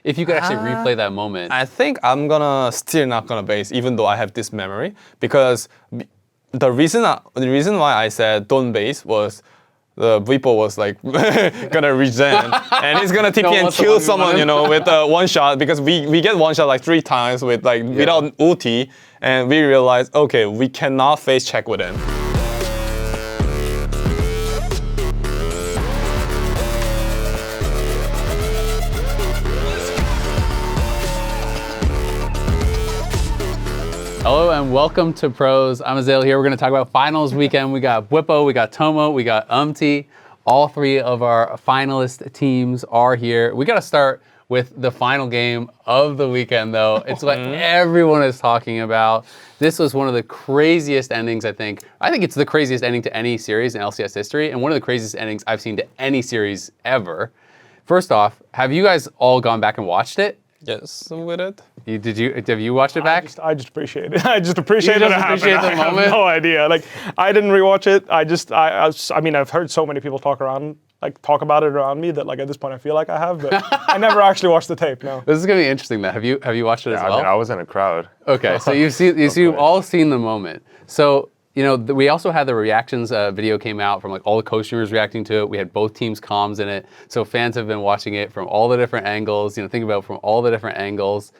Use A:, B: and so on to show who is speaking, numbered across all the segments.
A: If you could actually replay that moment.
B: I think I'm still not gonna base, even though I have this memory, because the reason why I said don't base was the Bwipo was like gonna regen and he's gonna TP and kill someone, with one shot, because we get one shot like 3 times with without ulti, and we realized, okay, we cannot face check with him.
A: Hello and welcome to Pros. I'm Azael here. We're going to talk about finals weekend. We got Bwipo, we got Tomo, we got UmTi. All 3 of our finalist teams are here. We got to start with the final game of the weekend, though. It's what everyone is talking about. This was one of the craziest endings, I think. I think it's the craziest ending to any series in LCS history, and one of the craziest endings I've seen to any series ever. First off, have you guys all gone back and watched it?
B: Yes, with it.
A: Have you watched it back?
C: I just appreciate it. I just appreciate it.
A: Appreciate the moment?
C: I have no idea. I didn't rewatch it. I mean, I've heard so many people talk about it around me that at this point I feel like I have, but I never actually watched the tape. No.
A: This is gonna be interesting. Though, have you watched it as well?
D: I mean, I was in a crowd.
A: Okay, so you've all seen the moment. So. We also had the reactions video came out from all the co-streamers reacting to it. We had both teams' comms in it. So fans have been watching it from all the different angles, think about it from all the different angles.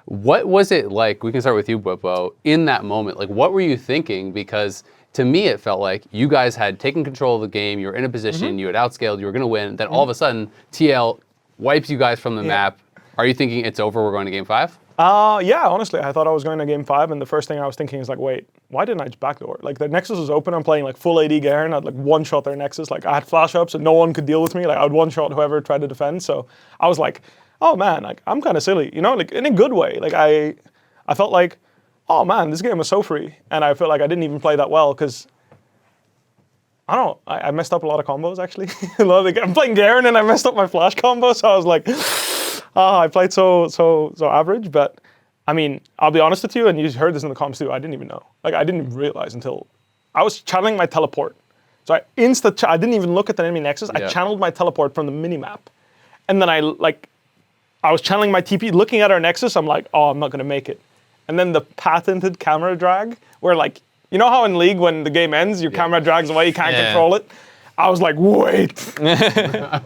A: What was it like? We can start with you, Bwipo, in that moment. What were you thinking? Because to me, it felt like you guys had taken control of the game. You were in a position, you had outscaled, you were gonna win. Then all of a sudden, TL wipes you guys from the map. Are you thinking it's over, we're going to game 5?
C: Yeah, honestly, I thought I was going to game 5, and the first thing I was thinking is wait, why didn't I just backdoor? The Nexus was open, I'm playing full AD Garen, I'd one-shot their Nexus, I had flash ups and no one could deal with me, I would one-shot whoever tried to defend, so I was oh man, I'm kind of silly, in a good way. I felt oh man, this game was so free, and I felt I didn't even play that well, because I don't know, I messed up a lot of combos, actually. I'm playing Garen and I messed up my flash combo, so I was I played so average, but I mean, I'll be honest with you, and you heard this in the comms too, I didn't even know. I didn't even realize until I was channeling my teleport. So I didn't even look at the enemy Nexus, I channeled my teleport from the minimap. And then I was channeling my TP, looking at our Nexus, I'm oh, I'm not gonna make it. And then the patented camera drag, where you know how in League when the game ends, your camera drags away, you can't control it? I was wait,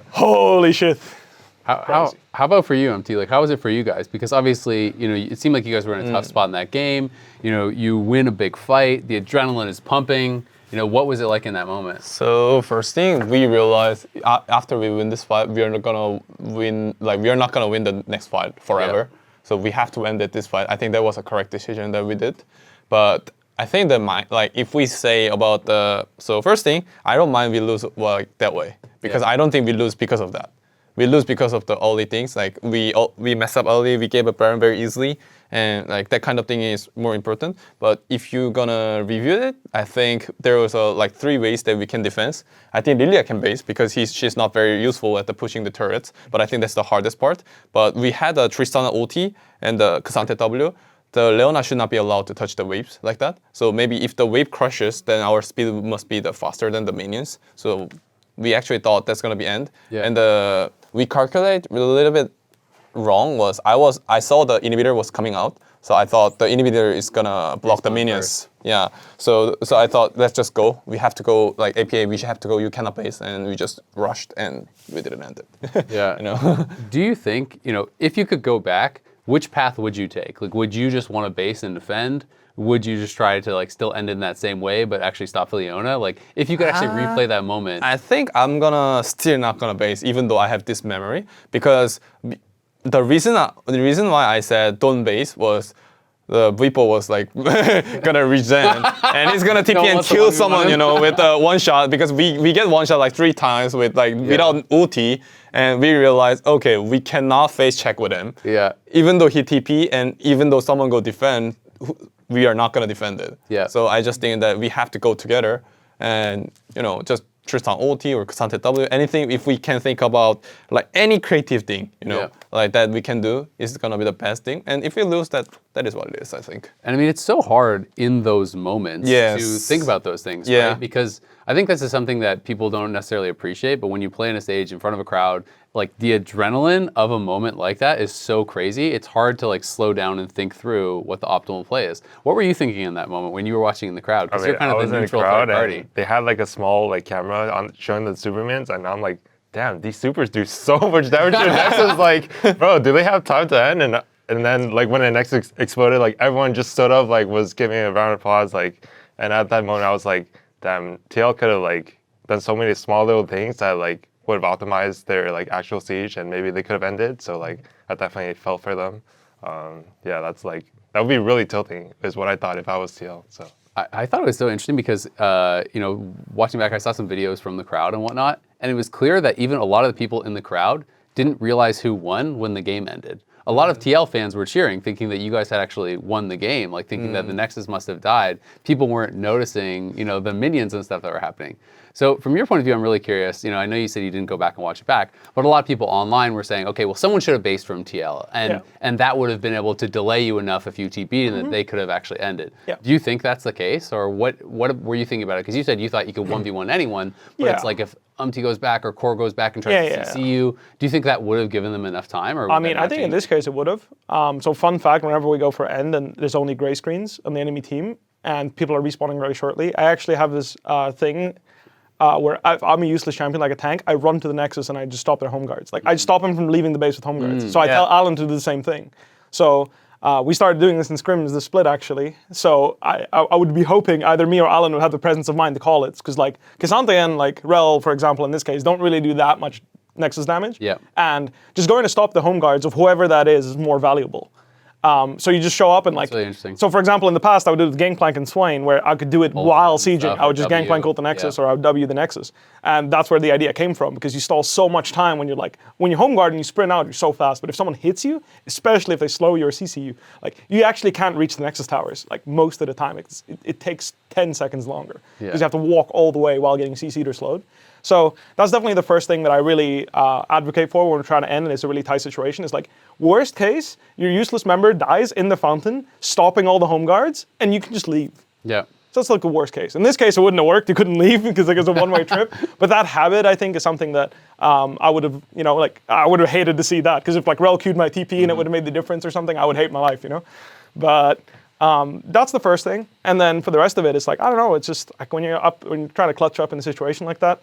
C: holy shit.
A: How about for you, UmTi? How was it for you guys? Because obviously, it seemed like you guys were in a tough spot in that game. You win a big fight, the adrenaline is pumping. What was it like in that moment?
B: So first thing we realized after we win this fight, we are not gonna win. We are not gonna win the next fight forever. Yeah. So we have to end this fight. I think that was a correct decision that we did. But I think that if we say about first thing, I don't mind we lose that way, because I don't think we lose because of that. We lose because of the early things. We mess up early, we gave up Baron very easily, and that kind of thing is more important. But if you're gonna review it, I think there was 3 ways that we can defend. I think Lilia can base because she's not very useful at pushing the turrets, but I think that's the hardest part. But we had a Tristana ulti and the K'Sante W. The Leona should not be allowed to touch the waves like that. So maybe if the wave crushes, then our speed must be faster than the minions. So we actually thought that's gonna be end. Yeah. And we calculate a little bit wrong I saw the inhibitor was coming out, so I thought the inhibitor is gonna block the minions. Yeah. So I thought let's just go. We have to go APA. We should have to go. You cannot base, and we just rushed and we didn't end it.
A: Yeah. Do you think if you could go back, which path would you take? Would you just want to base and defend? Would you just try to still end it in that same way, but actually stop for Leona? If you could actually replay that moment.
B: I think I'm still not gonna base, even though I have this memory, because the reason why I said don't base was the Bwipo was gonna regen and he's gonna TP and kill someone, with one shot, because we get one shot 3 times with without ulti, and we realized, okay, we cannot face check with him.
A: Yeah.
B: Even though he TP and even though someone go defend, we are not gonna defend it.
A: Yeah.
B: So I just think that we have to go together and just Tristan ulti or K'Sante W, anything, if we can think about any creative thing, that we can do is gonna be the best thing. And if we lose, that is what it is, I think.
A: And I mean, it's so hard in those moments to think about those things, right? Because I think this is something that people don't necessarily appreciate, but when you play on a stage in front of a crowd, like the adrenaline of a moment like that is so crazy. It's hard to like slow down and think through what the optimal play is. What were you thinking in that moment when you were watching in the crowd? Because you're kind of the neutral third party.
D: They had like a small like camera on showing the Supermans, and I'm like, damn, these supers do so much damage to the Nexus. Like, bro, do they have time to end? And then like when the Nexus exploded, like everyone just stood up, like was giving a round of applause, like. And at that moment, I was like, damn, TL could have like done so many small little things that like would have optimized their like actual siege, and maybe they could have ended. So like I definitely felt for them. Yeah, that's like that would be really tilting, is what I thought if I was TL. So
A: I thought it was so interesting because you know, watching back, I saw some videos from the crowd and whatnot, and it was clear that even a lot of the people in the crowd didn't realize who won when the game ended. A lot of TL fans were cheering, thinking that you guys had actually won the game, like thinking that the Nexus must have died. People weren't noticing, you know, the minions and stuff that were happening. So from your point of view, I'm really curious. You know, I know you said you didn't go back and watch it back, but a lot of people online were saying, okay, well, someone should have based from TL, and that would have been able to delay you enough if you TP'd and that they could have actually ended.
C: Yeah.
A: Do you think that's the case, or what were you thinking about it? Because you said you thought you could 1v1 anyone, but it's like if UmTi goes back or Core goes back and tries to CC you, do you think that would have given them enough time? Or
C: I mean, I think in this case it would have. So fun fact, whenever we go for end and there's only gray screens on the enemy team and people are respawning very shortly, I actually have this thing where I'm a useless champion like a tank. I run to the Nexus and I just stop their home guards. Like I stop them from leaving the base with home guards. So I tell Alan to do the same thing. So we started doing this in scrims, the split actually. So I would be hoping either me or Alan would have the presence of mind to call it, because like K'Sante and like Rel, for example, in this case, don't really do that much Nexus damage.
A: Yeah.
C: And just going to stop the home guards of whoever that is more valuable. So you just show up and like.
A: That's really interesting.
C: So for example, in the past, I would do it with Gangplank and Swain, where I could do it while sieging. I would just Gangplank ult the Nexus, or I would W the Nexus, and that's where the idea came from, because you stall so much time when you're home guard and you sprint out, you're so fast. But if someone hits you, especially if they slow you or CC you, like you actually can't reach the Nexus towers. Like most of the time, it takes 10 seconds longer because you have to walk all the way while getting CC'd or slowed. So that's definitely the first thing that I really advocate for when we're trying to end, and it's a really tight situation. Is like, worst case, your useless member dies in the fountain, stopping all the home guards, and you can just leave.
A: Yeah.
C: So that's like the worst case. In this case, it wouldn't have worked. You couldn't leave because like, it was a one-way trip. But that habit, I think, is something that I would have, you know, like I would have hated to see that, because if like Rel Q'd my TP and it would have made the difference or something, I would hate my life, you know. But that's the first thing. And then for the rest of it, it's like, I don't know. It's just like when you're trying to clutch up in a situation like that,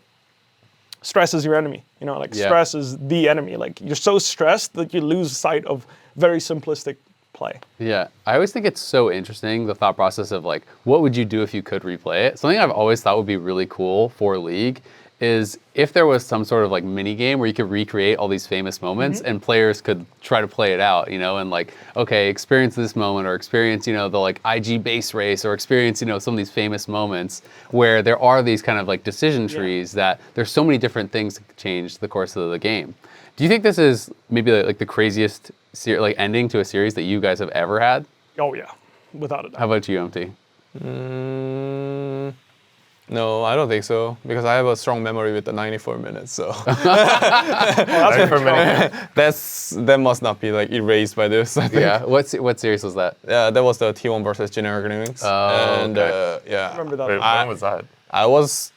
C: stress is your enemy. You know, like stress is the enemy. Like you're so stressed that you lose sight of very simplistic play.
A: Yeah, I always think it's so interesting, the thought process of like, what would you do if you could replay it? Something I've always thought would be really cool for League is if there was some sort of like mini game where you could recreate all these famous moments and players could try to play it out, you know, and like, okay, experience this moment, or experience, you know, the like IG base race, or experience, you know, some of these famous moments where there are these kind of like decision trees that there's so many different things that could change the course of the game. Do you think this is maybe like the craziest like ending to a series that you guys have ever had?
C: Oh yeah, without a doubt.
A: How about you, UmTi?
B: No, I don't think so, because I have a strong memory with the 94 minutes. So that must not be like erased by this, I think.
A: Yeah. What series was that?
B: Yeah, that was the T1 versus Generic Earnings.
A: Oh,
B: and
A: okay.
B: yeah.
C: I remember that.
D: wait, when was that?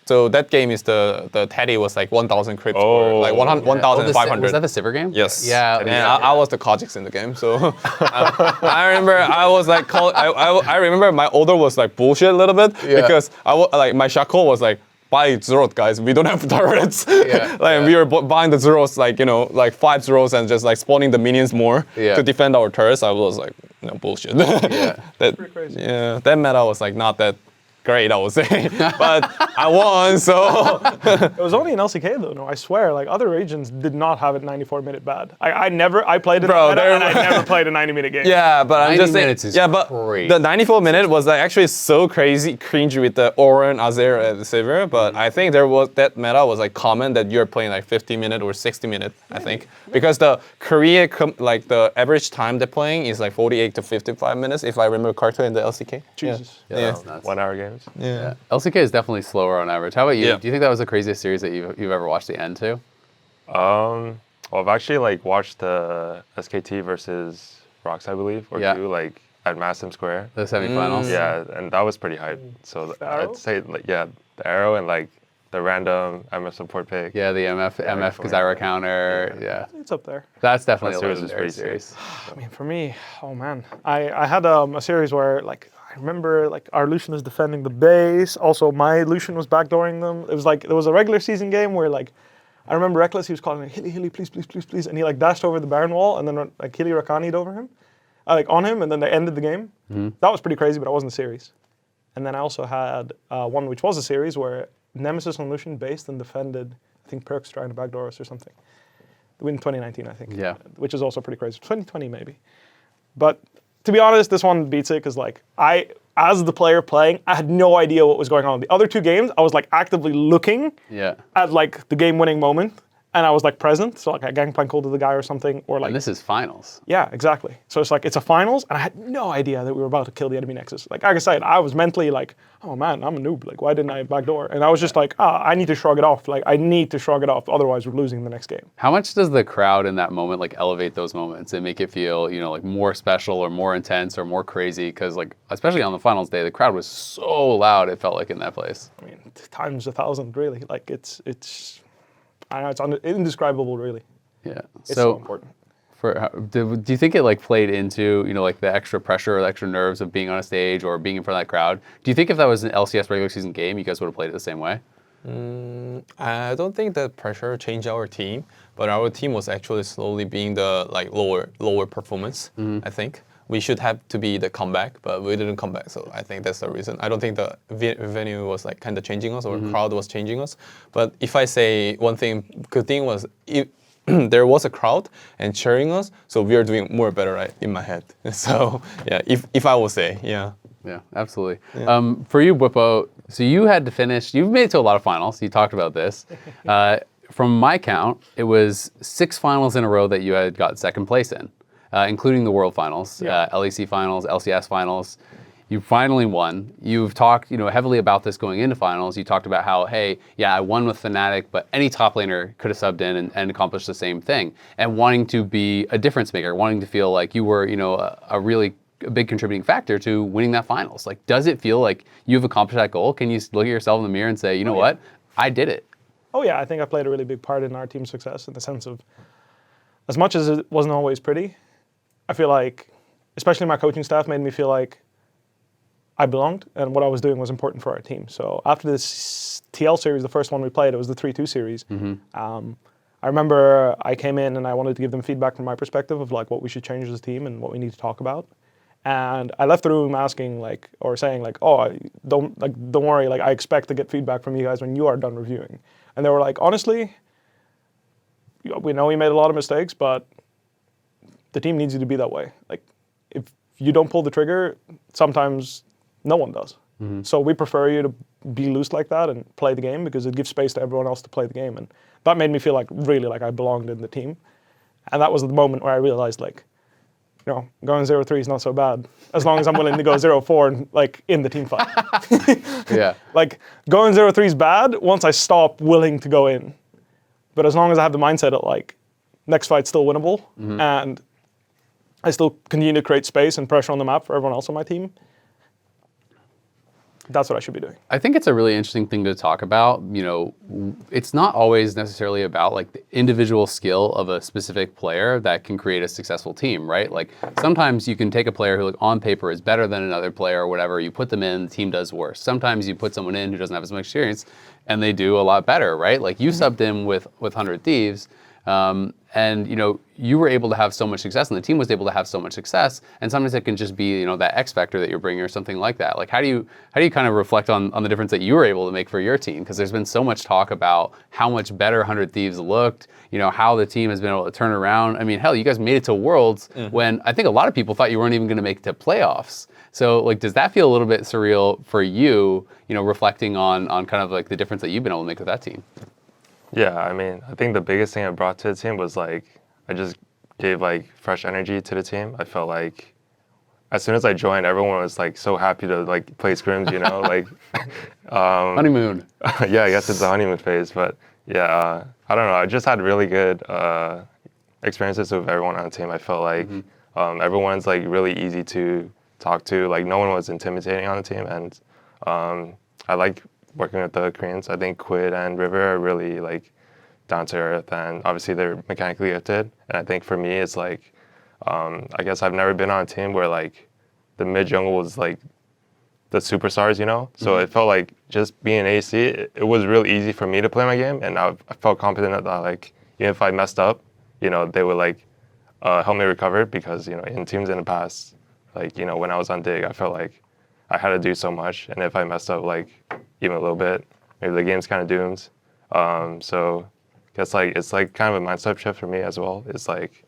B: So that game is the Teddy was like 1,000 crypts, or like 1,500.
A: Was that the Sivir game?
B: Yes.
A: Yeah.
B: And I was the Kha'Zix in the game, so I remember I was like, I remember my order was like bullshit a little bit, because like my shot call was like, buy zeros, guys. We don't have turrets. We were buying the zeros, like, you know, like 5 zeros and just like spawning the minions more to defend our turrets. I was like, no, bullshit.
C: Pretty crazy.
B: Yeah, that meta was like not that great, I would say, but I won, so.
C: It was only in LCK though, no, I swear, like other regions did not have it 94-minute bad. I played it and I never played a 90-minute game.
B: Yeah, but I'm just saying,
A: but
B: the 94-minute was like actually so cringy with the Oren, Azael, and Sivir, but I think that meta was like common that you're playing like 50-minute or 60-minute, I think, because the Korea, like the average time they're playing is like 48 to 55 minutes, if I remember correctly in the LCK.
C: Jesus.
A: Yeah. That's nuts.
D: 1 hour games.
B: Yeah.
A: LCK is definitely slower on average. How about you? Do you think that was the craziest series that you've ever watched the end to?
D: Well, I've actually like watched the SKT versus Rocks, I believe, or two, like at Massam Square.
A: The semifinals.
D: Yeah, and that was pretty hype. So I'd say like the Arrow, and like the random MF support pick.
A: Yeah, the MF Kazira counter. Yeah.
C: It's up there.
A: That's definitely
D: That
A: a
D: series was
A: legendary
D: pretty sick.
A: series.
C: I mean, for me, oh man, I had a series where like I remember like our Lucian is defending the base. Also, my Lucian was backdooring them. It was like there was a regular season game where like I remember Reckless, he was calling like Hilly, please, please, please, please, and he like dashed over the Baron wall, and then like Hilly Rakani'd over him, like on him, and then they ended the game. That was pretty crazy, but it wasn't a series. And then I also had one which was a series where Nemesis and Lucian based and defended, I think Perks trying to backdoor us or something. In 2019, I think.
A: Yeah.
C: Which is also pretty crazy. 2020 maybe. But to be honest, this one beats it because like as the player playing, I had no idea what was going on. The other two games, I was like actively looking at like the game-winning moment, and I was like present. So like I gangplank ult to the guy or something, or like.
A: And this is finals.
C: Yeah, exactly. So it's like it's a finals, and I had no idea that we were about to kill the enemy nexus. Like I said, I was mentally like, oh man, I'm a noob. Like why didn't I backdoor? And I was just like, I need to shrug it off. Like I need to shrug it off, otherwise we're losing the next game.
A: How much does the crowd in that moment like elevate those moments and make it feel, you know, like more special or more intense or more crazy? Because like especially on the finals day, the crowd was so loud. It felt like in that place.
C: I mean, times 1,000 really. Like it's. I know it's indescribable, really.
A: Yeah.
C: It's so important.
A: Do you think it like played into, you know, like the extra pressure or the extra nerves of being on a stage or being in front of that crowd? Do you think if that was an LCS regular season game, you guys would have played it the same way?
B: I don't think that pressure changed our team, but our team was actually slowly being the like lower performance. I think we should have to be the comeback, but we didn't come back. So I think that's the reason. I don't think the venue was like kind of changing us or crowd was changing us. But if I say one thing, good thing was if there was a crowd and cheering us, so we are doing more better, right, in my head. So yeah, if I would say, yeah.
A: Yeah, absolutely. For you, Bwipo, so you had to finish, you've made it to a lot of finals. You talked about this. From my count, it was 6 finals in a row that you had got second place in, including the World Finals, LEC Finals, LCS Finals. You finally won. You've talked, you know, heavily about this going into finals. You talked about how, hey, yeah, I won with Fnatic, but any top laner could have subbed in and accomplished the same thing. And wanting to be a difference maker, wanting to feel like you were, you know, a really big contributing factor to winning that finals. Like, does it feel like you've accomplished that goal? Can you look at yourself in the mirror and say, you know what, I did it?
C: Oh yeah, I think I played a really big part in our team's success in the sense of, as much as it wasn't always pretty, I feel like, especially my coaching staff made me feel like I belonged and what I was doing was important for our team. So after this TL series, the first one we played, it was the 3-2 series. I remember I came in and I wanted to give them feedback from my perspective of like what we should change as a team and what we need to talk about. And I left the room asking like, or saying like, oh, don't worry, like I expect to get feedback from you guys when you are done reviewing. And they were like, honestly, we know we made a lot of mistakes, but the team needs you to be that way. Like if you don't pull the trigger, sometimes no one does. So we prefer you to be loose like that and play the game because it gives space to everyone else to play the game. And that made me feel like really like I belonged in the team. And that was the moment where I realized like, you know, going 0-3 is not so bad as long as I'm willing to go 0-4 and like in the team fight.
A: Yeah.
C: Like going 0-3 is bad once I stop willing to go in. But as long as I have the mindset of like next fight's still winnable and I still continue to create space and pressure on the map for everyone else on my team, that's what I should be doing.
A: I think it's a really interesting thing to talk about. You know, it's not always necessarily about like the individual skill of a specific player that can create a successful team, right? Like sometimes you can take a player who like on paper is better than another player or whatever, you put them in, the team does worse. Sometimes you put someone in who doesn't have as much experience and they do a lot better, right? Like you subbed in with 100 Thieves, and you know, you were able to have so much success and the team was able to have so much success, and sometimes it can just be, you know, that X factor that you're bringing or something like that. Like how do you kind of reflect on the difference that you were able to make for your team? Because there's been so much talk about how much better 100 Thieves looked, you know, how the team has been able to turn around. I mean, hell, you guys made it to Worlds when I think a lot of people thought you weren't even going to make it to playoffs. So like, does that feel a little bit surreal for you, you know, reflecting on kind of like the difference that you've been able to make with that team?
D: Yeah, I mean, I think the biggest thing I brought to the team was like, I just gave like fresh energy to the team. I felt like as soon as I joined, everyone was like so happy to like play scrims, you know, like
A: Honeymoon.
D: Yeah, I guess it's the honeymoon phase, but yeah, I don't know. I just had really good experiences with everyone on the team. I felt like everyone's like really easy to talk to. Like no one was intimidating on the team, and I like working with the Koreans. I think Quid and River are really like down to earth, and obviously they're mechanically gifted. And I think for me, it's like, I guess I've never been on a team where like the mid jungle was like the superstars, you know? So it felt like just being AC, it was real easy for me to play my game, and I felt confident that like, even if I messed up, you know, they would like help me recover, because, you know, in teams in the past, like, you know, when I was on Dig, I felt like I had to do so much, and if I messed up like even a little bit, maybe the game's kind of doomed. So I guess like it's like kind of a mindset shift for me as well. It's like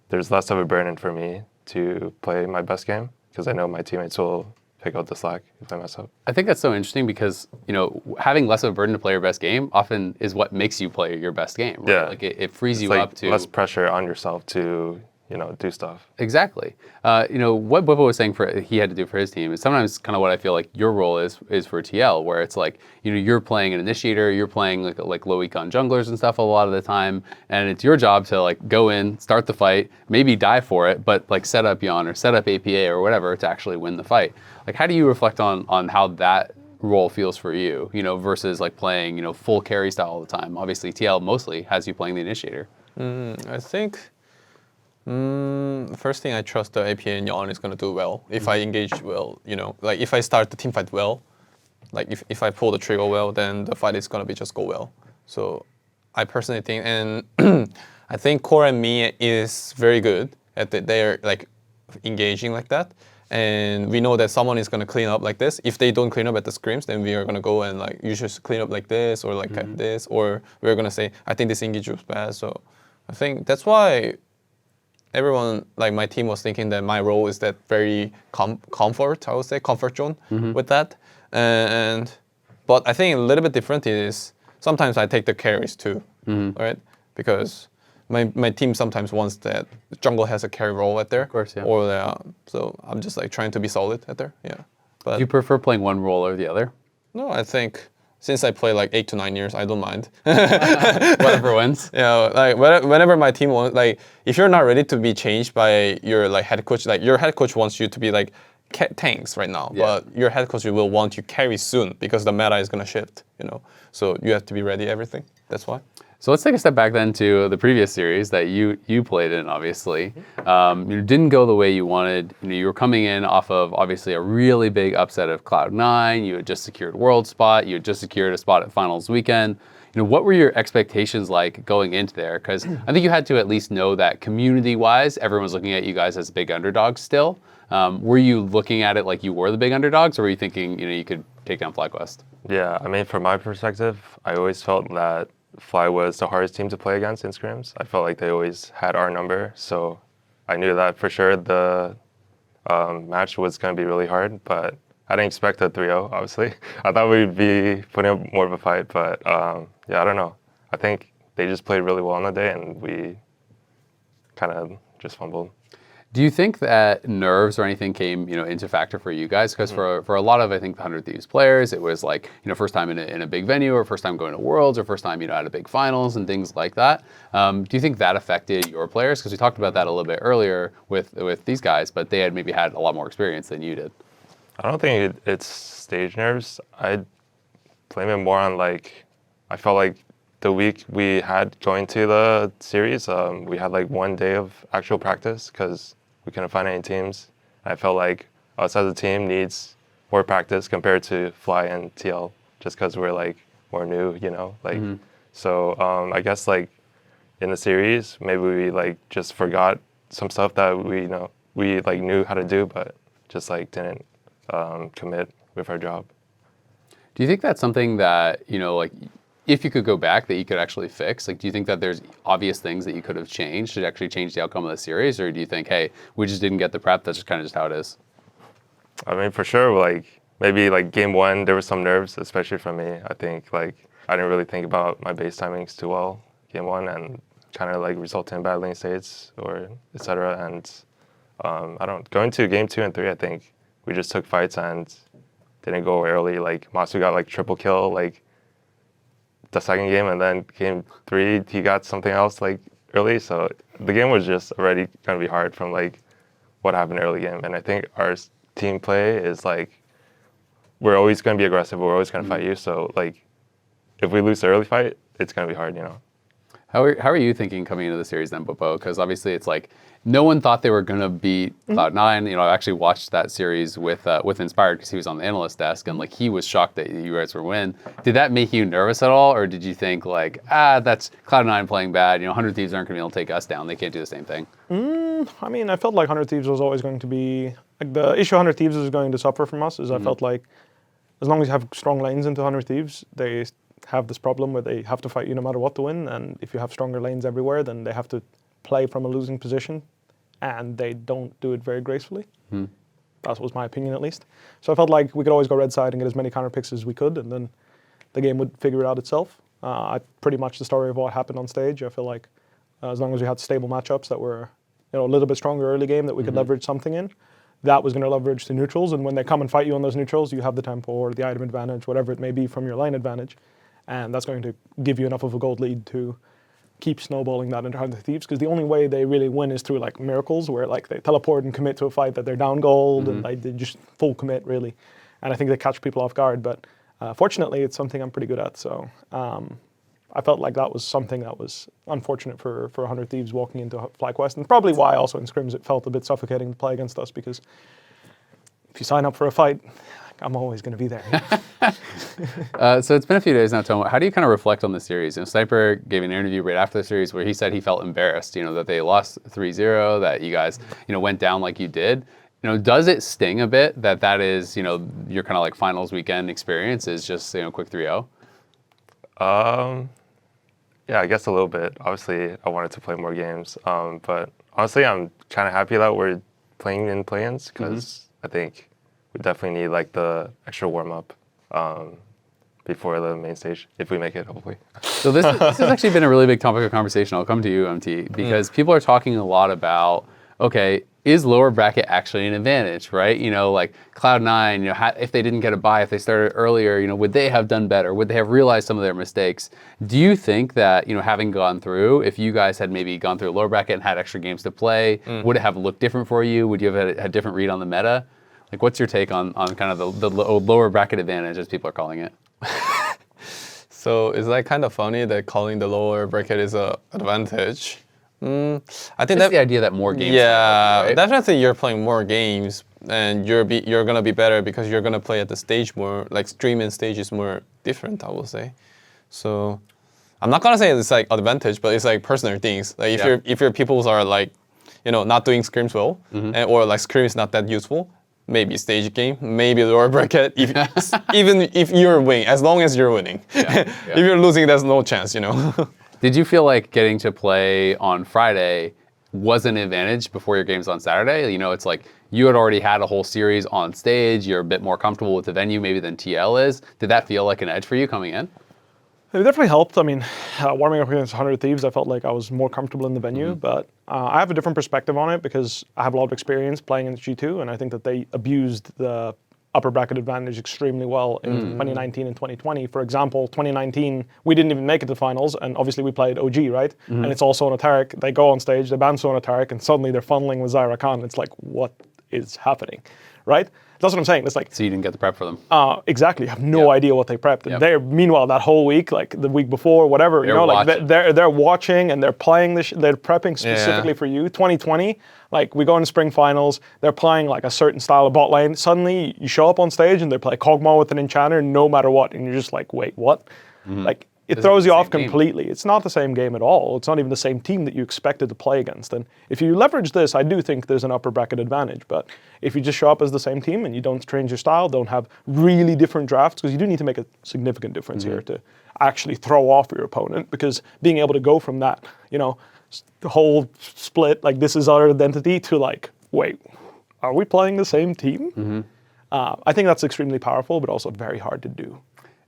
D: there's less of a burden for me to play my best game, because I know my teammates will pick out the slack if I mess up.
A: I think that's so interesting because, you know, having less of a burden to play your best game often is what makes you play your best game, right?
D: Yeah.
A: Like it frees
D: It's
A: you
D: like
A: up to
D: less pressure on yourself to, you know, do stuff.
A: Exactly. You know, what Bwipo was saying he had to do for his team is sometimes kind of what I feel like your role is for TL, where it's like, you know, you're playing an initiator, you're playing like low econ junglers and stuff a lot of the time, and it's your job to like go in, start the fight, maybe die for it, but like set up Yon or set up APA or whatever to actually win the fight. Like, how do you reflect on how that role feels for you, you know, versus like playing, you know, full carry style all the time? Obviously, TL mostly has you playing the initiator.
B: I think first thing, I trust the APA and Yon is gonna do well. If I engage well, you know, like if I start the team fight well, like if I pull the trigger well, then the fight is gonna be just go well. So I personally think, and I think Core and me is very good at that. They're like engaging like that, and we know that someone is gonna clean up like this. If they don't clean up at the scrims, then we are gonna go and like, you should clean up like this, or like this, or we're gonna say, I think this engage was bad. So I think that's why everyone, like my team, was thinking that my role is that very comfort, I would say, comfort zone with that. But I think a little bit different is sometimes I take the carries too, right? Because my team sometimes wants that the jungle has a carry role at there. Of
A: course, yeah.
B: Or so I'm just like trying to be solid at there, yeah. But
A: Do you prefer playing one role or the other?
B: no, I think since I play like 8 to 9 years, I don't mind.
A: Whatever wins.
B: Yeah, like whenever my team wants, like if you're not ready to be changed by your like head coach, like your head coach wants you to be like tanks right now,
A: Yeah.
B: but your head coach will want you carry soon because the meta is gonna shift, you know. So you have to be ready everything. That's why.
A: So let's take a step back then to the previous series that you played in, obviously. You didn't go the way you wanted. You know, you were coming in off of, obviously, a really big upset of Cloud9. You had just secured world spot. You had just secured a spot at finals weekend. You know, what were your expectations like going into there? Because I think you had to at least know that community-wise, everyone was looking at you guys as big underdogs still. Were you looking at it like you were the big underdogs, or were you thinking, you know, you could take down FlyQuest?
D: Yeah, I mean, from my perspective, I always felt that Fly was the hardest team to play against in scrims. I felt like they always had our number, so I knew that for sure the match was going to be really hard, but I didn't expect a 3-0, obviously. I thought we'd be putting up more of a fight, but yeah, I don't know. I think they just played really well on the day, and we kind of just fumbled.
A: Do you think that nerves or anything came, you know, into factor for you guys? Because for a lot of, I think, the 100 Thieves players, it was like, you know, first time in a big venue, or first time going to Worlds, or first time, you know, at a big finals and things like that. Do you think that affected your players? Because we talked about that a little bit earlier with these guys, but they had maybe had a lot more experience than you did.
D: I don't think it's stage nerves. I'd blame it more on like, I felt like the week we had going to the series, we had like 1 day of actual practice because we couldn't find any teams. I felt like us as a team needs more practice compared to Fly and TL, just because we're like more new, you know. Like, so I guess like in the series, maybe we like just forgot some stuff that we like knew how to do, but just like didn't commit with our job.
A: Do you think that's something that, you know, like, if you could go back, that you could actually fix? Like, do you think that there's obvious things that you could have changed to actually change the outcome of the series? Or do you think, hey, we just didn't get the prep, that's just kind of just how it is?
D: I mean, for sure, like, maybe like game 1, there was some nerves, especially from me. I think like I didn't really think about my base timings too well game 1, and kind of like resulted in bad lane states or etc. And going to game 2 and 3, I think we just took fights and didn't go early. Like Masu got like triple kill like the second game, and then game 3 he got something else like early. So the game was just already gonna be hard from like what happened early game. And I think our team play is like we're always going to be aggressive. We're always going to fight you. So like, if we lose the early fight, it's going to be hard, you know.
A: How are you thinking coming into the series then, Bwipo? Because obviously it's like no one thought they were going to beat Cloud9. You know, I actually watched that series with Inspired because he was on the analyst desk, and like he was shocked that you guys were win. Did that make you nervous at all, or did you think like, that's Cloud9 playing bad? You know, 100 Thieves aren't going to be able to take us down. They can't do the same thing.
C: I mean, I felt like 100 Thieves was always going to be like the issue. 100 Thieves is going to suffer from us. Is I felt like as long as you have strong lanes into 100 Thieves, they have this problem where they have to fight you no matter what to win, and if you have stronger lanes everywhere, then they have to play from a losing position, and they don't do it very gracefully. That was my opinion, at least. So I felt like we could always go red side and get as many counter picks as we could, and then the game would figure it out itself. Pretty much the story of what happened on stage. I feel like as long as we had stable matchups that were a little bit stronger early game that we could leverage something in, that was going to leverage to neutrals, and when they come and fight you on those neutrals, you have the tempo or the item advantage, whatever it may be from your lane advantage. And that's going to give you enough of a gold lead to keep snowballing that into 100 Thieves, because the only way they really win is through like miracles, where like they teleport and commit to a fight that they're down gold, and like, they just full commit really. And I think they catch people off guard, but fortunately it's something I'm pretty good at. So I felt like that was something that was unfortunate for 100 Thieves walking into FlyQuest, and probably why also in scrims it felt a bit suffocating to play against us, because if you sign up for a fight, I'm always going to be there.
A: So it's been a few days now, Tomo. How do you kind of reflect on the series? You know, Sniper gave an interview right after the series where he said he felt embarrassed, that they lost 3-0, that you guys, went down like you did. Does it sting a bit that is, your kind of like finals weekend experience is just, quick 3-0?
D: Yeah, I guess a little bit. Obviously, I wanted to play more games, but honestly, I'm kind of happy that we're playing in play-ins, because I think we definitely need like the extra warm-up before the main stage, if we make it, hopefully.
A: So this has actually been a really big topic of conversation. I'll come to you, UmTi, because people are talking a lot about, okay, is lower bracket actually an advantage, right? Like Cloud9, if they didn't get a bye, if they started earlier, would they have done better? Would they have realized some of their mistakes? Do you think that, having gone through, if you guys had maybe gone through a lower bracket and had extra games to play, would it have looked different for you? Would you have had a different read on the meta? Like, what's your take on kind of the lower bracket advantage, as people are calling it?
B: So is that kind of funny that calling the lower bracket is an advantage? I think
A: that's the idea that more games.
B: Yeah,
A: right?
B: definitely you're playing more games, and you're gonna be better because you're gonna play at the stage more. Like streaming stage is more different, I will say. So I'm not gonna say it's like advantage, but it's like personal things. Like if your peoples are like, not doing scrims well, or like scrim is not that useful. Maybe stage game, maybe lower bracket. Even if you're winning, as long as you're winning. If you're losing, there's no chance,
A: Did you feel like getting to play on Friday was an advantage before your games on Saturday? It's like you had already had a whole series on stage. You're a bit more comfortable with the venue maybe than TL is. Did that feel like an edge for you coming in?
C: It definitely helped. I mean, warming up against 100 Thieves, I felt like I was more comfortable in the venue, but I have a different perspective on it because I have a lot of experience playing in G2, and I think that they abused the upper bracket advantage extremely well in 2019 and 2020. For example, 2019, we didn't even make it to finals, and obviously we played OG, right? And it's also on Tarek. They go on stage, they ban on Tarek, and suddenly they're funneling with Zyra Khan. It's like, what is happening, right? That's what I'm saying. It's like,
A: so you didn't get the prep for them.
C: Exactly. I have no idea what they prepped. They're meanwhile that whole week, like the week before, whatever, they're watching and they're playing this. They're prepping specifically for you. 2020, like we go into spring finals, they're playing like a certain style of bot lane. Suddenly you show up on stage and they play Kog'Maw with an enchanter, no matter what, and you're just like, wait, what? Like it throws you off completely. It's not the same game at all. It's not even the same team that you expected to play against. And if you leverage this, I do think there's an upper bracket advantage. But if you just show up as the same team and you don't change your style, don't have really different drafts, because you do need to make a significant difference here to actually throw off your opponent, because being able to go from that, the whole split, like this is our identity, to like, wait, are we playing the same team? I think that's extremely powerful, but also very hard to do.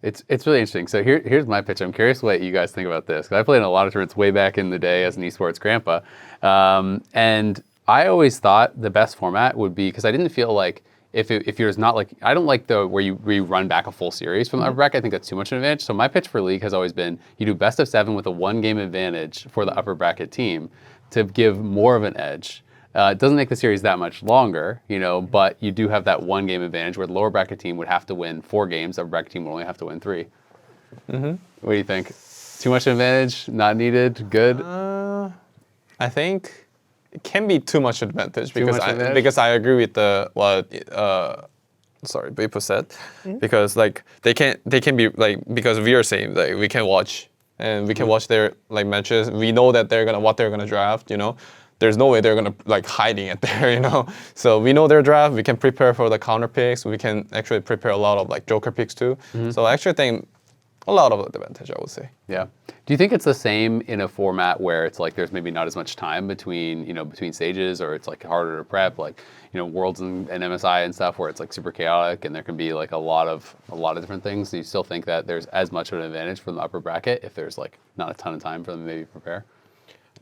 A: It's really interesting. So here's my pitch. I'm curious what you guys think about this, because I played in a lot of tournaments way back in the day as an esports grandpa, and I always thought the best format would be, because I didn't feel like if you're not like, I don't like the where you run back a full series from the upper bracket. I think that's too much of an advantage. So my pitch for League has always been you do best of 7 with a 1-game advantage for the upper bracket team to give more of an edge. It doesn't make the series that much longer, but you do have that 1-game advantage where the lower bracket team would have to win 4 games, the upper bracket team would only have to win 3.
B: Mm-hmm.
A: What do you think? Too much advantage? Not needed? Good?
B: I think it can be too much advantage
A: much advantage?
B: because I agree with what Bwipo said, because like they can be like, because we are saying like we can watch and we can watch their like matches. We know that what they're gonna draft. There's no way they're gonna like hiding it there. So we know their draft. We can prepare for the counter picks. We can actually prepare a lot of like joker picks too. So I actually think a lot of advantage, I would say.
A: Yeah. Do you think it's the same in a format where it's like there's maybe not as much time between stages, or it's like harder to prep, like Worlds and MSI and stuff, where it's like super chaotic and there can be like a lot of different things? Do you still think that there's as much of an advantage from the upper bracket if there's like not a ton of time for them to maybe prepare?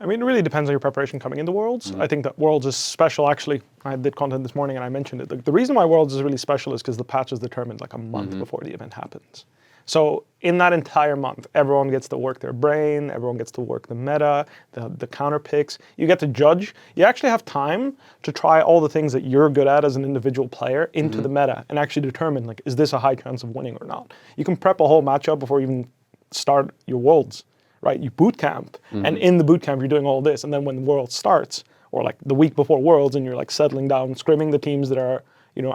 C: I mean, it really depends on your preparation coming into Worlds. I think that Worlds is special. Actually, I did content this morning and I mentioned it. The reason why Worlds is really special is because the patch is determined like a month before the event happens. So in that entire month, everyone gets to work their brain, everyone gets to work the meta, the counter picks. You get to judge. You actually have time to try all the things that you're good at as an individual player into the meta and actually determine, like, is this a high chance of winning or not? You can prep a whole matchup before you even start your Worlds, right? You boot camp, and in the boot camp, you're doing all this. And then when the World starts, or like the week before Worlds, and you're like settling down, scrimming the teams that are,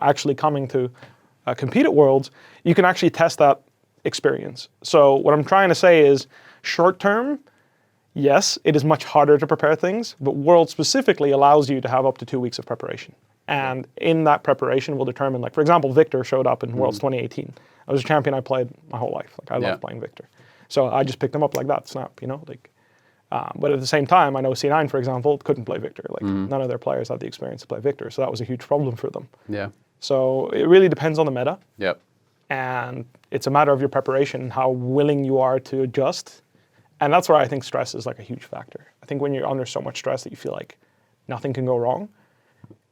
C: actually coming to compete at Worlds, you can actually test that experience. So what I'm trying to say is, short term, yes, it is much harder to prepare things, but World specifically allows you to have up to 2 weeks of preparation. And in that preparation will determine, like, for example, Victor showed up in Worlds 2018. I was a champion I played my whole life. Like, I love playing Victor. So I just picked him up like that, snap, but at the same time, I know C9, for example, couldn't play Victor. Like, none of their players had the experience to play Victor, so that was a huge problem for them.
A: Yeah.
C: So it really depends on the meta.
A: Yep.
C: And it's a matter of your preparation and how willing you are to adjust. And that's where I think stress is like a huge factor. I think when you're under so much stress that you feel like nothing can go wrong,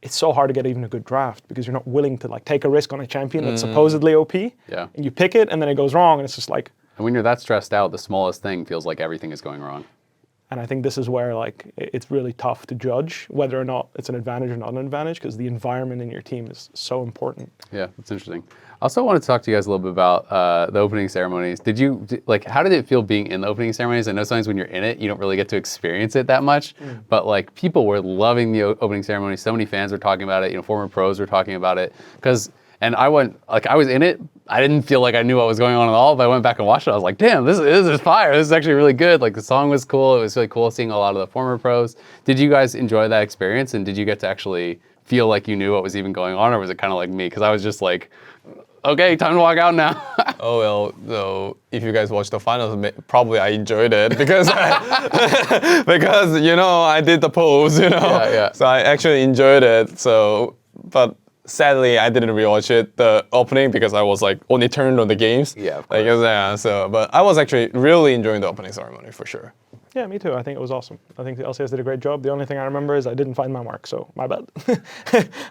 C: it's so hard to get even a good draft because you're not willing to like take a risk on a champion that's supposedly OP.
A: Yeah.
C: And you pick it and then it goes wrong and it's just like.
A: And when you're that stressed out, the smallest thing feels like everything is going wrong.
C: And I think this is where like it's really tough to judge whether or not it's an advantage or not an advantage because the environment in your team is so important.
A: Yeah, that's interesting. I also wanted to talk to you guys a little bit about the opening ceremonies. How did it feel being in the opening ceremonies? I know sometimes when you're in it, you don't really get to experience it that much, but like people were loving the opening ceremony. So many fans were talking about it. Former pros were talking about it and I was in it. I didn't feel like I knew what was going on at all, but I went back and watched it. I was like, damn, this is fire. This is actually really good. Like the song was cool. It was really cool seeing a lot of the former pros. Did you guys enjoy that experience? And did you get to actually feel like you knew what was even going on, or was it kind of like me? Because I was just like, okay, time to walk out now.
B: Oh, well, so if you guys watched the finals, probably I enjoyed it because I did the pose,
A: Yeah.
B: So I actually enjoyed it. So, but sadly, I didn't rewatch it, the opening, because I was like only turned on the games.
A: Yeah, of course.
B: But I was actually really enjoying the opening ceremony for sure.
C: Yeah, me too. I think it was awesome. I think the LCS did a great job. The only thing I remember is I didn't find my mark, so my bad.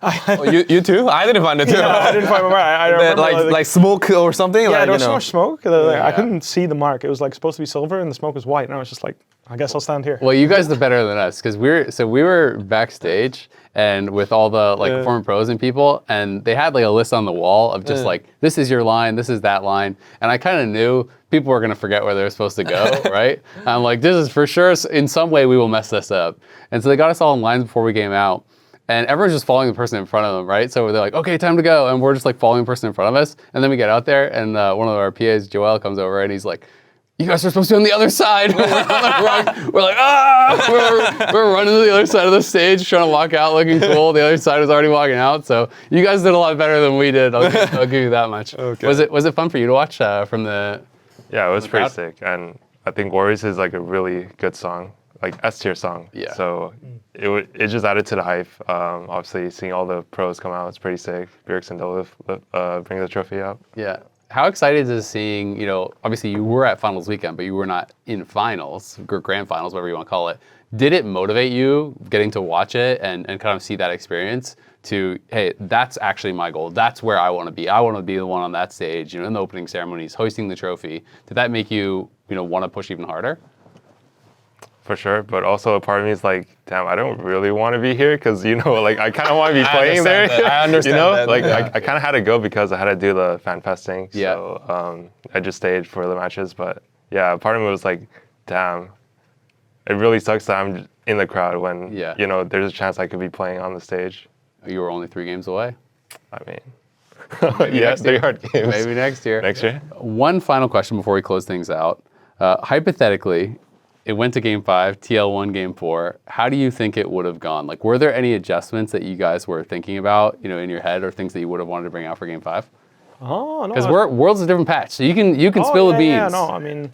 B: Oh, you too? I didn't find it too.
C: Yeah, I didn't find my mark. I remember
B: like smoke or something?
C: Yeah,
B: like,
C: there was so much smoke. I
A: Yeah.
C: couldn't see the mark. It was like supposed to be silver and the smoke was white. And I was just like, I guess I'll stand here.
A: Well, you guys did better than us because we were backstage and with all the former pros and people, and they had like a list on the wall of just like, this is your line, this is that line, and I kind of knew people were gonna forget where they were supposed to go, right? And I'm like, this is for sure, in some way we will mess this up. And so they got us all in lines before we came out, and everyone's just following the person in front of them, right? So they're like, okay, time to go, and we're just like following the person in front of us, and then we get out there, and one of our PAs, Joel, comes over, and he's like, you guys are supposed to be on the other side. We're like, ah! We're running to the other side of the stage, trying to walk out looking cool. The other side was already walking out. So you guys did a lot better than we did. I'll give you that much.
B: Okay.
A: Was it fun for you to watch from the?
D: Yeah, it was pretty
A: crowd?
D: sick. And I think Warriors is like a really good song, like S tier song.
A: Yeah.
D: So it just added to the hype. Obviously, seeing all the pros come out, it's pretty sick. Bjergsen and Dolif bring the trophy out.
A: Yeah. How excited is seeing, obviously you were at finals weekend, but you were not in finals, or grand finals, whatever you want to call it. Did it motivate you getting to watch it and kind of see that experience to, hey, that's actually my goal. That's where I want to be. I want to be the one on that stage, in the opening ceremonies, hoisting the trophy. Did that make you, want to push even harder?
D: for sure. But also a part of me is like, damn, I don't really want to be here because, you know, like I kind of want to be playing there.
B: I understand
D: you know,
B: that,
D: like
B: yeah.
D: I kind of had to go because I had to do the fan festing.
A: Yeah.
D: So I just stayed for the matches. But yeah, part of me was like, damn, it really sucks that I'm in the crowd when, you know, there's a chance I could be playing on the stage.
A: You were only 3 games away.
D: I mean, yeah, 3 hard games.
A: Maybe next year.
D: Next year.
A: One final question before we close things out. Hypothetically, it went to game 5, TL won game 4. How do you think it would have gone? Like, were there any adjustments that you guys were thinking about, you know, in your head, or things that you would have wanted to bring out for game 5?
C: Oh, no.
A: Because World's a different patch, so you can spill the beans.
C: Yeah, no, I mean,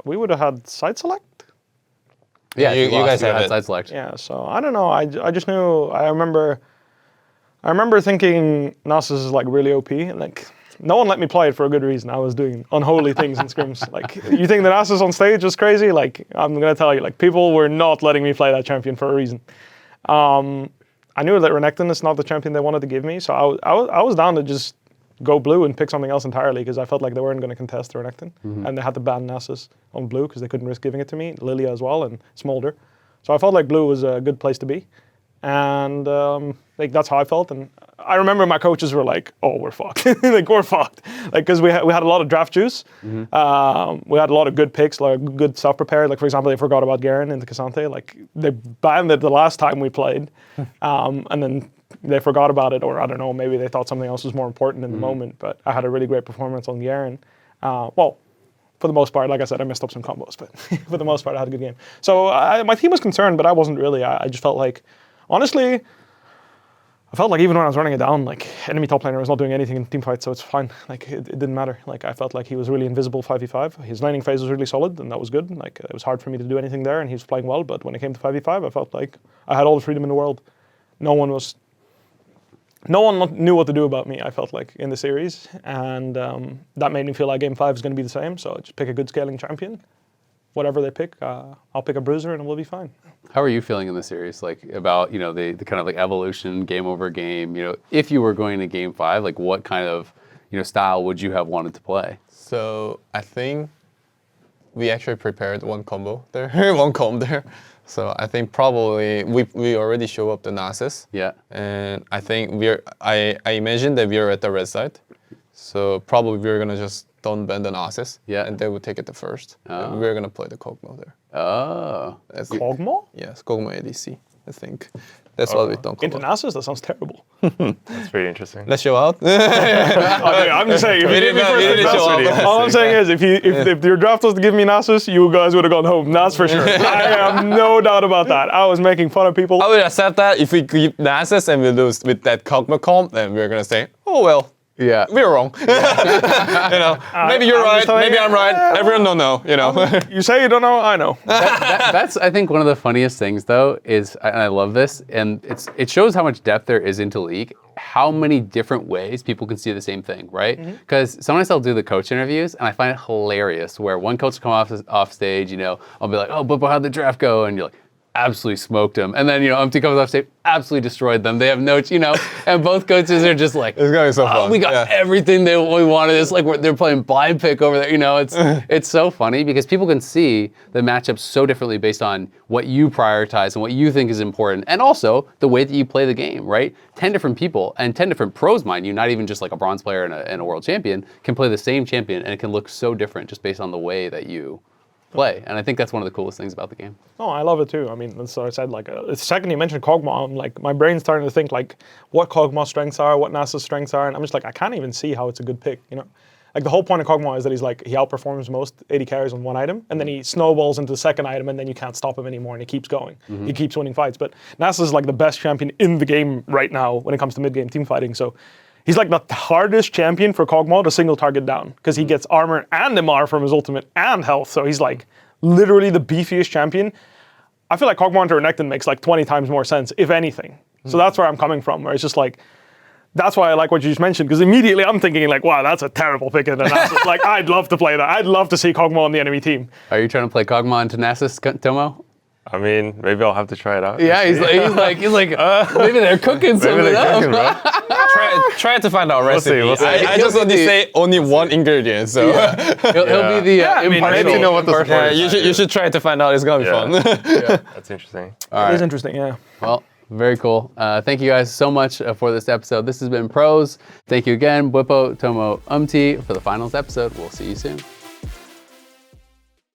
C: we would have had side select.
A: Yeah,
B: You guys have
A: had
B: it.
A: side select.
C: Yeah, so I don't know. I just knew. I remember thinking Nasus is like really OP, and like no one let me play it for a good reason. I was doing unholy things in scrims. Like, you think the Nasus on stage was crazy? Like, I'm gonna tell you, like, people were not letting me play that champion for a reason. I knew that Renekton is not the champion they wanted to give me, so I was down to just go blue and pick something else entirely because I felt like they weren't going to contest the Renekton, and they had to ban Nasus on blue because they couldn't risk giving it to me, Lilia as well, and Smolder. So I felt like blue was a good place to be, and like that's how I felt. And I remember my coaches were like, "Oh, we're fucked. Like, we're fucked." Like, because we had a lot of draft juice, we had a lot of good picks, like good stuff prepared. Like, for example, they forgot about Garen into Cassante. Like, they banned it the last time we played, and then they forgot about it, or I don't know, maybe they thought something else was more important in the moment. But I had a really great performance on Garen. Well, for the most part, like I said, I messed up some combos, but for the most part, I had a good game. So my team was concerned, but I wasn't really. I just felt like, honestly, I felt like even when I was running it down, like, enemy top laner was not doing anything in team fight, so it's fine. Like, it didn't matter. Like, I felt like he was really invisible 5v5. His laning phase was really solid, and that was good. Like, it was hard for me to do anything there, and he was playing well. But when it came to 5v5, I felt like I had all the freedom in the world. No one knew what to do about me, I felt like, in the series. And that made me feel like game 5 is going to be the same. So just pick a good scaling champion. Whatever they pick, I'll pick a bruiser and we'll be fine.
A: How are you feeling in the series? Like, about, you know, the kind of like evolution, game over game, you know, if you were going to game 5, like what kind of, you know, style would you have wanted to play?
B: So I think we actually prepared one combo there, one comb there. So I think probably we already show up the Nasus.
A: Yeah.
B: And I think I imagine that we're at the red side. So probably we're gonna just don't ban the Nasus.
A: Yeah.
B: And they will take it the first.
A: Oh.
B: And we're gonna play the Kog'Maw there.
A: Oh.
B: That's
C: Kog'Maw?
B: Yes, Kog'Maw ADC, I think. That's what we don't
C: Into Nasus? That sounds terrible.
D: That's pretty interesting.
B: Let's show out.
C: I'm just saying, if you give me first
B: didn't show
C: Nasus,
B: up.
C: all I'm saying is, if your draft was to give me Nasus, you guys would have gone home. That's for sure. I have no doubt about that. I was making fun of people.
B: I would accept that if we keep Nasus and we lose with that Kog'Maw comp, then we're gonna say, oh well.
A: Yeah.
B: We're wrong. You know, maybe you're right, maybe I'm right. Everyone don't know, you know.
C: You say you don't know, I know.
A: That's, I think, one of the funniest things, though, is, and I love this, and it shows how much depth there is into League, how many different ways people can see the same thing, right? Because sometimes I'll do the coach interviews, and I find it hilarious where one coach will come off stage, you know, I'll be like, oh, but how'd the draft go? And you're like, absolutely smoked them. And then, you know, UmTi comes off stage, absolutely destroyed them. They have no, you know, and both coaches are just like,
B: It's gonna be so fun.
A: we got everything we wanted. It's like they're playing blind pick over there. You know, it's so funny because people can see the matchups so differently based on what you prioritize and what you think is important. And also the way that you play the game, right? 10 different people and 10 different pros, mind you, not even just like a bronze player and a world champion, can play the same champion and it can look so different just based on the way that you play. And I think that's one of the coolest things about the game.
C: Oh, I love it too. I mean, that's what I said. Like, the second you mentioned Kog'Maw, I'm like, my brain's starting to think like what Kog'Maw's strengths are, what Nasus' strengths are, and I'm just like, I can't even see how it's a good pick. You know, like the whole point of Kog'Maw is that he's like he outperforms most AD carries on one item, and then he snowballs into the second item, and then you can't stop him anymore, and he keeps going. He keeps winning fights. But Nasus is like the best champion in the game right now when it comes to mid game team fighting. So he's like the hardest champion for Kog'Maw to single target down because he gets armor and MR from his ultimate and health. So he's like literally the beefiest champion. I feel like Kog'Maw into Renekton makes like 20 times more sense, if anything. So that's where I'm coming from, where it's just like, that's why I like what you just mentioned, because immediately I'm thinking like, wow, that's a terrible pick into Nasus. Like, I'd love to play that. I'd love to see Kog'Maw on the enemy team.
A: Are you trying to play Kog'Maw into Nasus, Tomo?
D: I mean, maybe I'll have to try it out.
A: Yeah, he's like, maybe they're cooking something
D: Maybe they're
A: up.
D: cooking, bro.
B: Try to find out recipe.
D: we'll see.
B: I just want to say only one ingredient, so
A: He'll be the
C: I mean,
D: I need to know what the
B: yeah,
D: support
B: you should try to find out. It's gonna be
D: Yeah.
B: fun.
D: That's interesting.
C: It is interesting, yeah.
A: Well, very cool. Thank you guys so much for this episode. This has been Pros. Thank you again, Bwipo, Tomo, UmTi, for the finals episode. We'll see you soon.